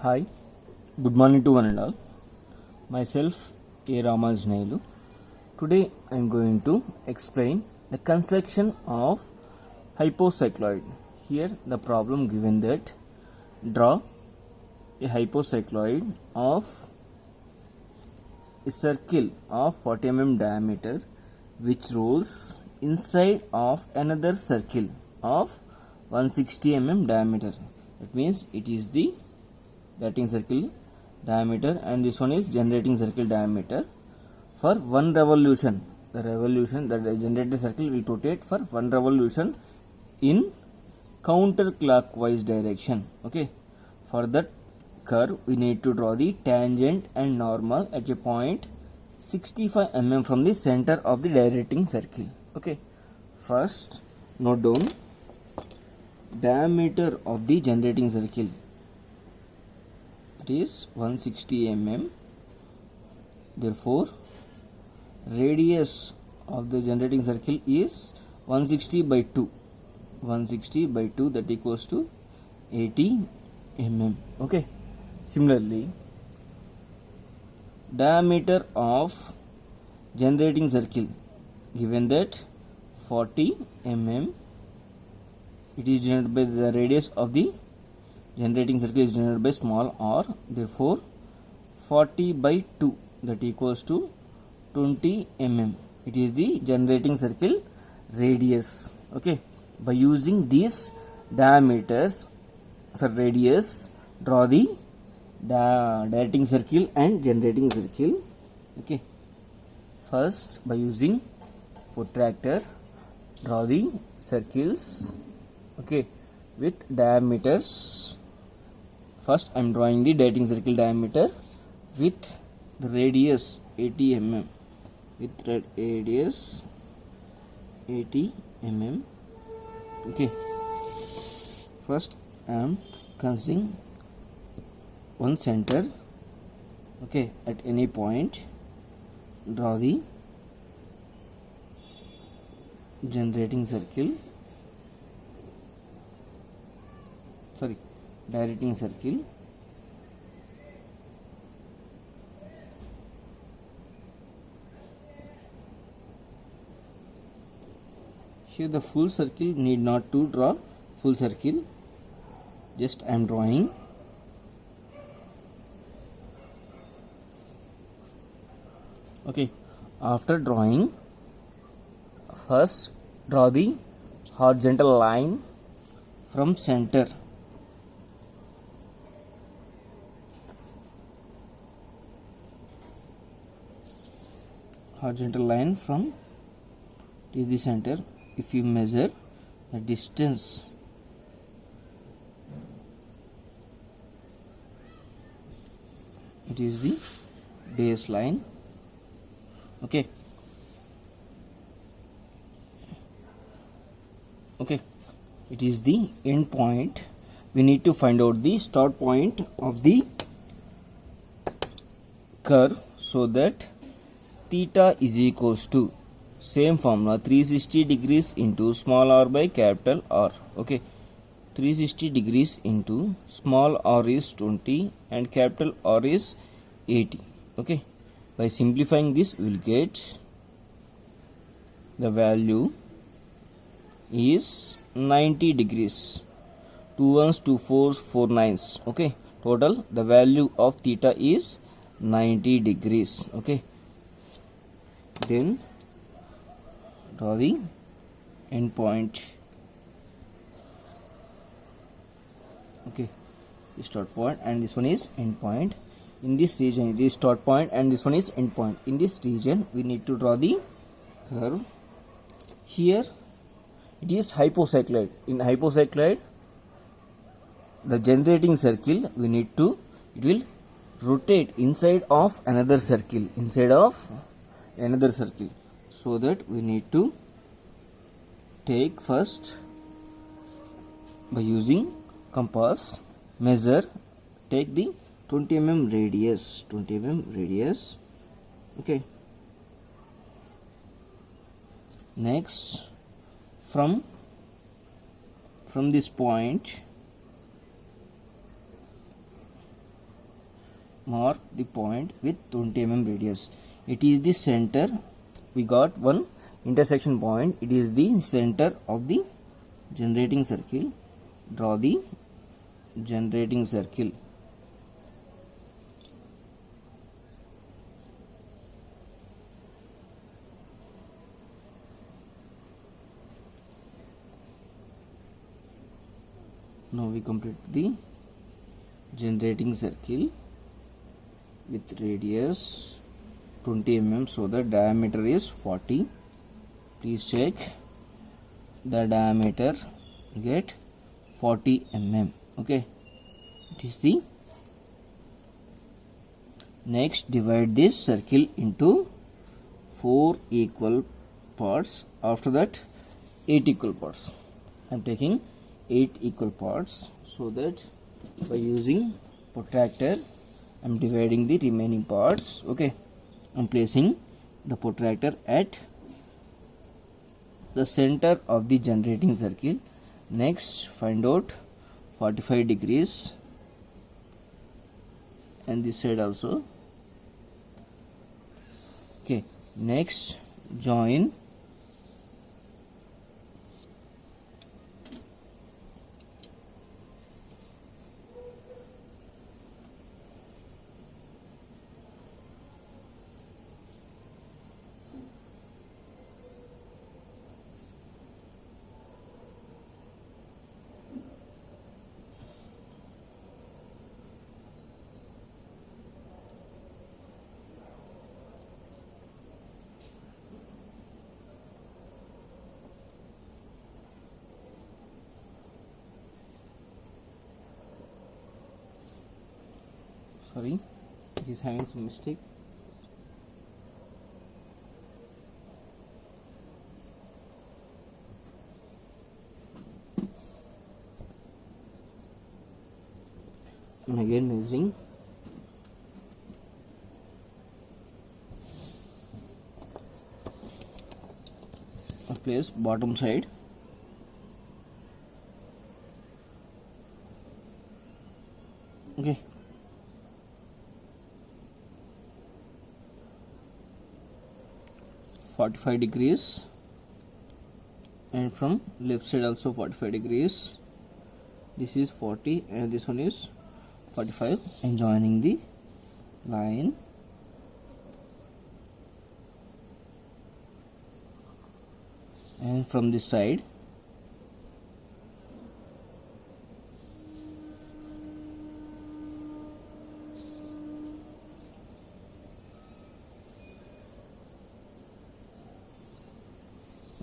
Hi, good morning to one and all. Myself, A. Ramanjanailu. Today I am going to explain the construction of hypocycloid. Here the problem given that draw a hypocycloid of a circle of 40 mm diameter which rolls inside of another circle of 160 mm diameter. That means it is the dating circle diameter and this one is generating circle diameter. For one revolution, the generated circle will rotate for one revolution in counterclockwise direction. Okay, for that curve we need to draw the tangent and normal at a point 65 mm from the center of the directing circle. Okay, first note down diameter of the generating circle. It is 160 mm. Therefore, radius of the generating circle is 160 by 2. 160 by 2, that equals to 80 mm. Okay. Similarly, diameter of generating circle given that 40 mm. It is generated by the radius of the generating circle is generated by small r. Therefore, 40 by 2, that equals to 20 mm. It is the generating circle radius. Okay. By using these diameters for radius, draw the directing circle and generating circle. Okay. First, by using protractor, draw the circles. Okay, with diameters. First, I am drawing the dating circle diameter with the radius 80 mm. With radius 80 mm. Okay. First, I am considering one center. Okay, at any point, draw the generating circle. Directing circle. Here the full circle need not to draw full circle. Just I am drawing. Okay. After drawing, first draw the horizontal line from center. Horizontal line from the center. If you measure the distance, it is the baseline. Okay. Okay, it is the end point. We need to find out the start point of the curve so that theta is equals to same formula 360 degrees into small r by capital R. Okay, 360 degrees into small r is 20 and capital R is 80. Okay, by simplifying this we will get the value is 90 degrees. 2 1s, 2 4s, 4 9s. Okay, total the value of theta is 90 degrees. Okay, then draw the end point. Okay, the start point and this one is end point. In this region it is start point and this one is end point. In this region we need to draw the curve. Here it is hypocycloid. In hypocycloid, the generating circle we need to, it will rotate inside of another circle, so that we need to take first by using compass, measure, take the 20 mm radius. Okay, next from this point mark the point with 20 mm radius. It is the center. We got one intersection point. It is the center of the generating circle. Draw the generating circle. Now we complete the generating circle with radius 20 mm, so the diameter is 40. Please check the diameter, get 40 mm. Okay, it is the next. Divide this circle into 4 equal parts. After that 8 equal parts. I am taking 8 equal parts, so that by using protractor I am dividing the remaining parts. Okay, I am placing the protractor at the center of the generating circle. Next, find out 45 degrees, and this side also. Okay, next join sorry, it is having some mistake. And again measuring. I place bottom side. Okay, .45 degrees, and from left side also 45 degrees. This is 40 and this one is 45, and joining the line. And from this side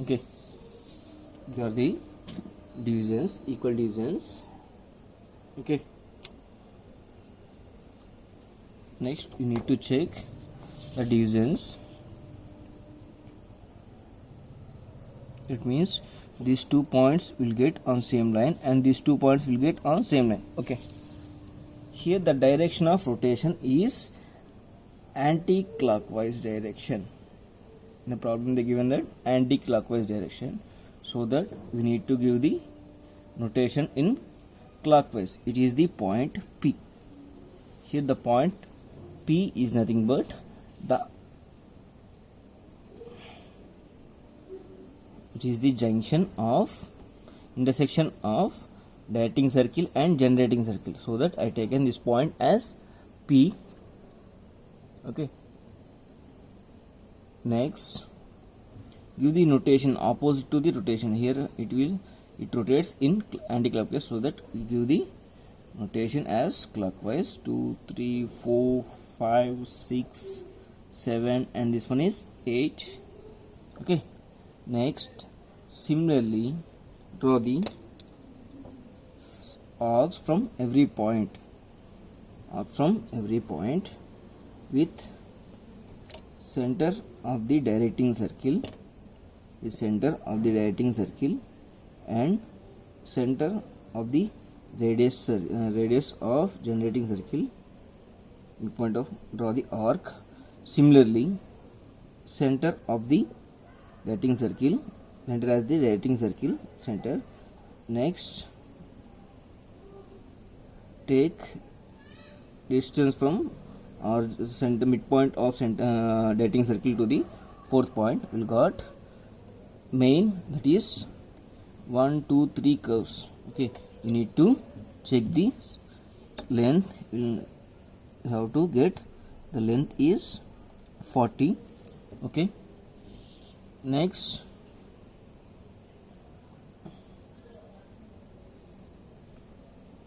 okay, these are the divisions, equal divisions. Okay, next you need to check the divisions. It means these 2 points will get on same line and these 2 points will get on same line. Okay, here the direction of rotation is anti-clockwise direction. In the problem they given that anti-clockwise direction, so that we need to give the notation in clockwise. It is the point P. Here the point P is nothing but it is the junction of intersection of directing circle and generating circle, so that I taken this point as P. Okay, next give the notation opposite to the rotation. Here it rotates in anti-clockwise, so that we give the notation as clockwise. 2 3 4 5 6 7 and this one is 8. Okay, next similarly draw the arcs from every point, with center of the directing circle, and center of the radius of generating circle. In point of draw the arc. Similarly, center of the directing circle, center as the directing circle center. Next, take distance from or center midpoint of dating circle to the fourth point, we'll got main, that is 1 2 3 curves. Okay, you need to check the length. We'll have to get the length is 40. Okay, next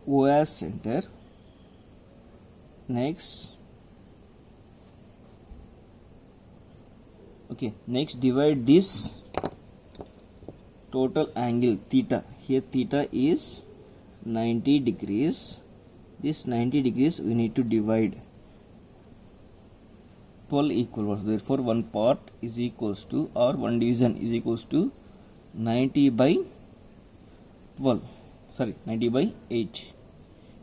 O as center. Next, okay, next divide this total angle theta. Here theta is 90 degrees. This 90 degrees we need to divide 12 equal parts. Therefore, one part is equals to, or one division is equals to 90 by 12. Sorry, 90 by 8.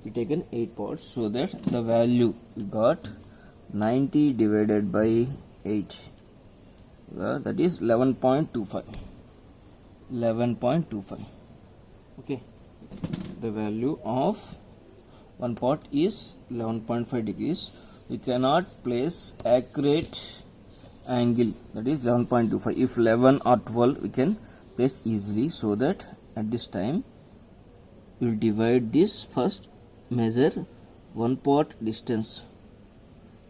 We taken 8 parts, so that the value we got 90 divided by 8. That is 11.25. 11.25. Okay, the value of one part is 11.5 degrees. We cannot place accurate angle, that is 11.25. If 11 or 12 we can place easily, so that at this time we will divide this. First measure one part distance.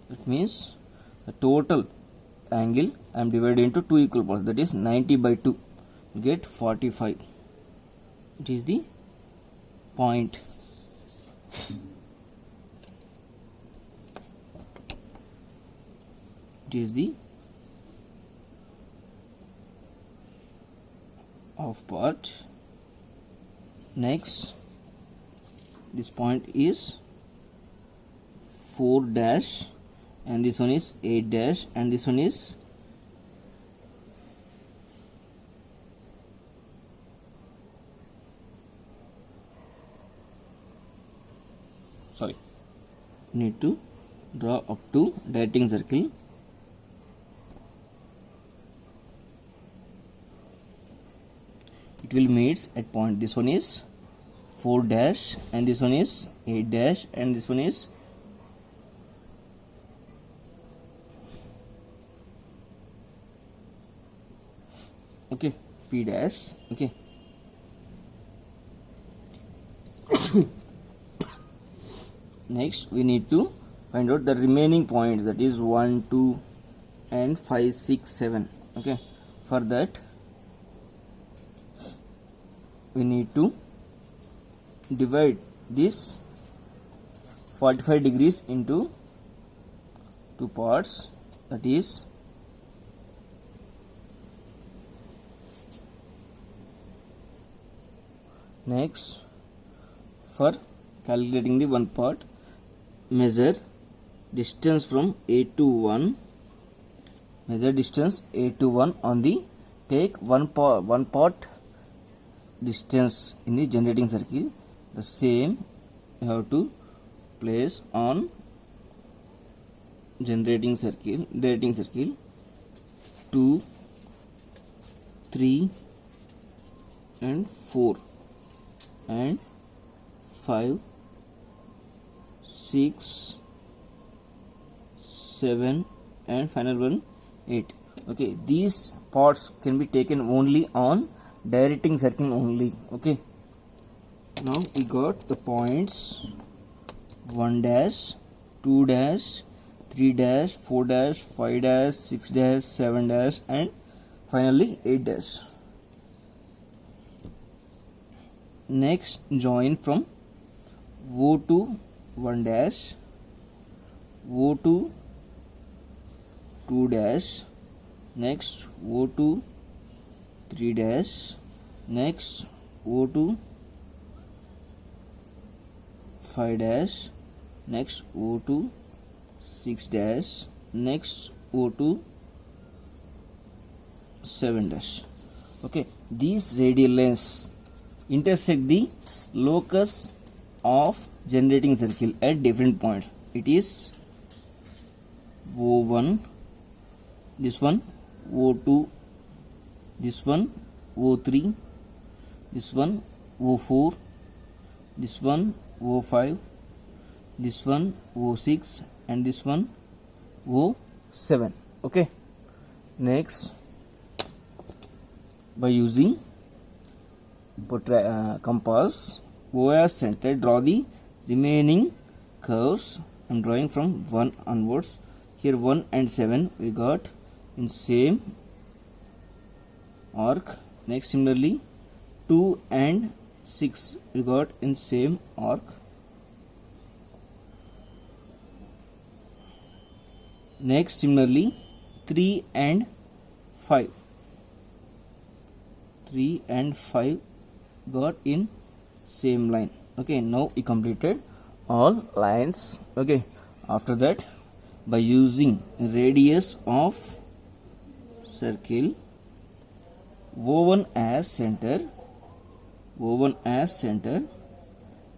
That means the total angle I am dividing into two equal parts, that is 90 by 2, get 45. It is the point. It is the half part. Next, this point is 4 dash, and this one is 8 dash, and this one is sorry, need to draw up to dating circle. It will meet at point. This one is 4 dash, and this one is 8 dash, and this one is okay, P dash. Okay, next we need to find out the remaining points, that is 1 2 and 5 6 7. Okay, for that we need to divide this 45 degrees into two parts, that is next, for calculating the one part, measure distance from A to 1. Measure distance A to 1 on the, take one part distance in the generating circle. The same you have to place on dating circle 2 3 and 4 and 5 6 7 and final one 8. Okay, these parts can be taken only on directing circle only. Okay, now we got the points 1 dash, 2 dash, 3 dash, 4 dash, 5 dash, 6 dash, 7 dash, and finally 8 dash. Next, join from O to 1 dash, O to 2 dash, next O to 3 dash, next O to 5 dash, next O to 6 dash, next O to 7 dash. Okay, these radial lines intersect the locus of generating circle at different points. It is O1, this one O2, this one O3, this one O4, this one O5, this one O6, and this one O7. Okay, next, by using compass O as center, draw the remaining curves. I am drawing from 1 onwards. Here 1 and 7 we got in same arc. Next, similarly 2 and 6 we got in same arc. Next, similarly 3 and 5 got in same line. Okay, now we completed all lines. Okay, after that, by using radius of circle, O1 as center,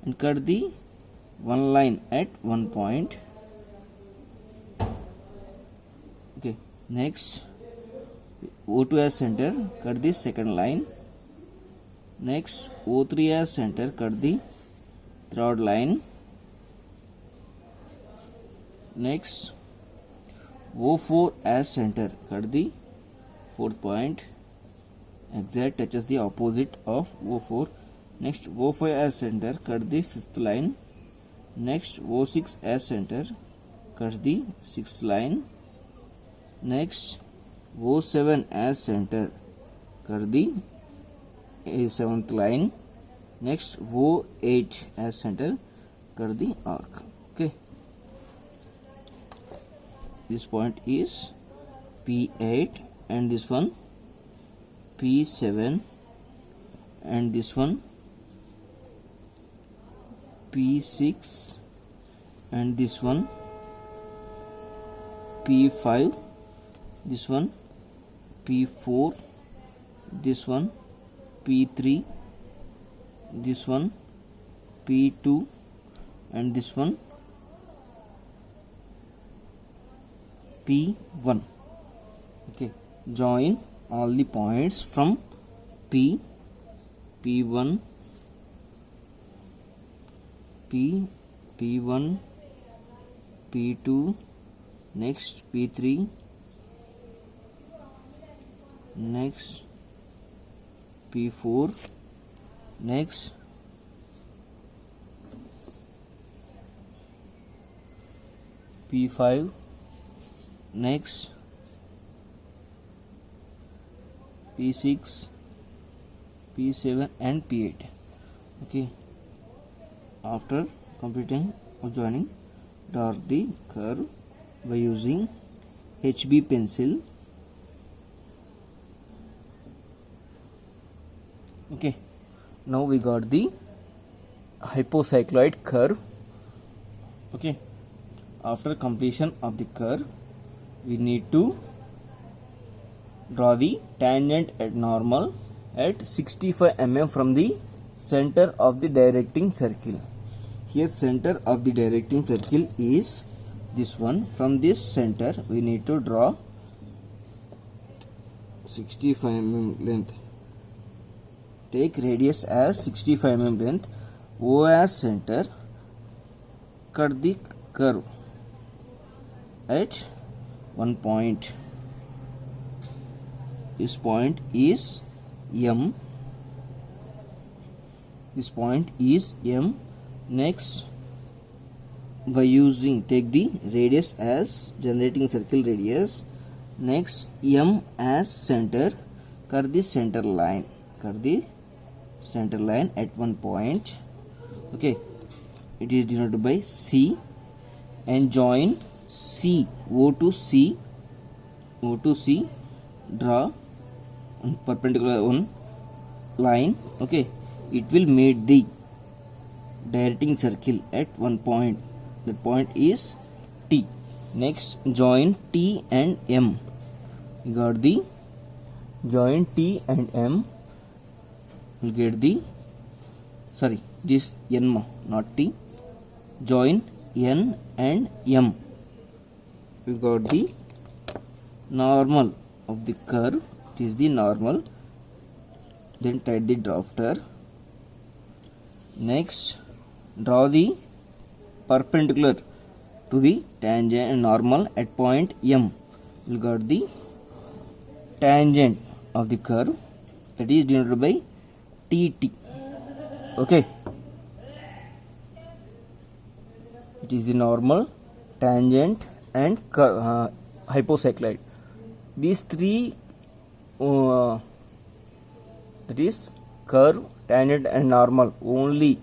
and cut the one line at one point. Okay, next O2 as center, cut the second line. Next, O3 as center, cut the third line. Next, O4 as center, cut the fourth point. Exact touches the opposite of O4. Next, O5 as center, cut the fifth line. Next, O6 as center, cut the sixth line. Next, O7 as center, cut the seventh line. Next, O8 as center, cut the arc. Okay, this point is P8 and this one P7 and this one P6 and this one P5, this one P4, this one P3, this one P2 and this one P1. Okay, join all the points from P, P1, P1, P2, next P3, next P4, next P5, next P6, P7 and P8. Okay, after completing or joining, draw the curve by using HB pencil. Okay, now we got the hypocycloid curve. Okay, after completion of the curve, we need to draw the tangent at normal at 65 mm from the center of the directing circle. Here center of the directing circle is this one. From this center we need to draw 65 mm length. Take radius as 65 mm length. O as center, cut the curve at one point. This point is M. This point is M. Next, by using, take the radius as generating circle radius. Next, M as center, cut the center line. Cut the center line at one point. Okay, it is denoted by C, and join C, O to C, draw on perpendicular one line. Okay, it will meet the directing circle at one point. That point is T. Next, join T and M. You got the join T and M. We'll get the this N, not T. Join N and M. We got the normal of the curve. It is the normal. Then tight the drafter. Next, draw the perpendicular to the tangent normal at point M. We got the tangent of the curve, that is denoted by TT. Okay, it is the normal, tangent and hypocycloid. These three, that is curve, tangent and normal, only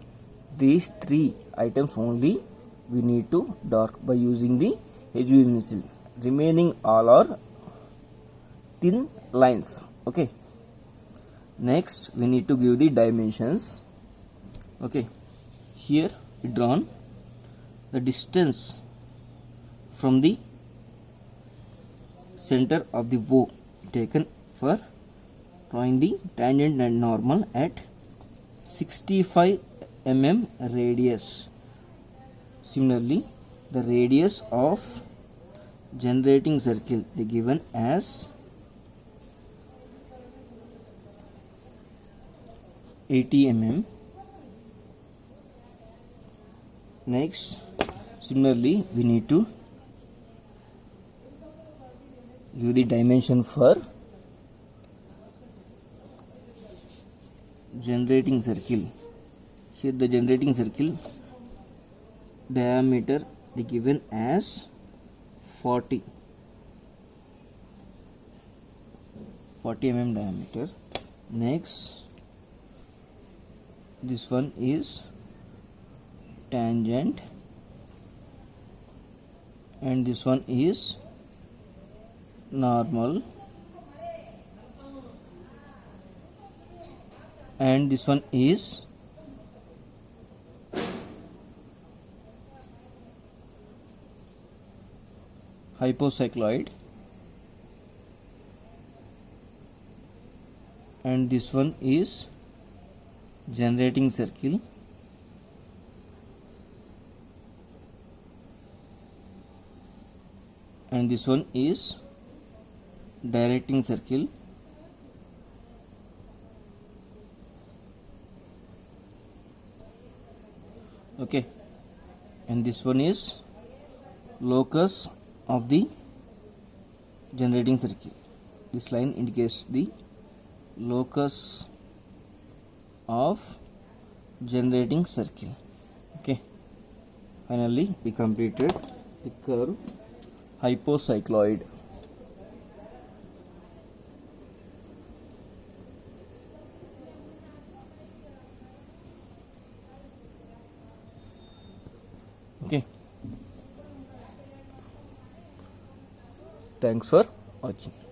these three items only we need to dark by using the HB pencil. Remaining all are thin lines. Okay, next we need to give the dimensions. Okay, here we drawn the distance from the center of the O taken for drawing the tangent and normal at 65 mm radius. Similarly, the radius of generating circle they given as 80 mm. Next, similarly, we need to give the dimension for generating circle. Here the generating circle diameter they given as 40 mm diameter. Next, this one is tangent and this one is normal and this one is hypocycloid and this one is generating circle and this one is directing circle okay, and this one is locus of the generating circle. This line indicates the locus of generating circle. Okay, finally we completed the curve hypocycloid. Okay, thanks for watching.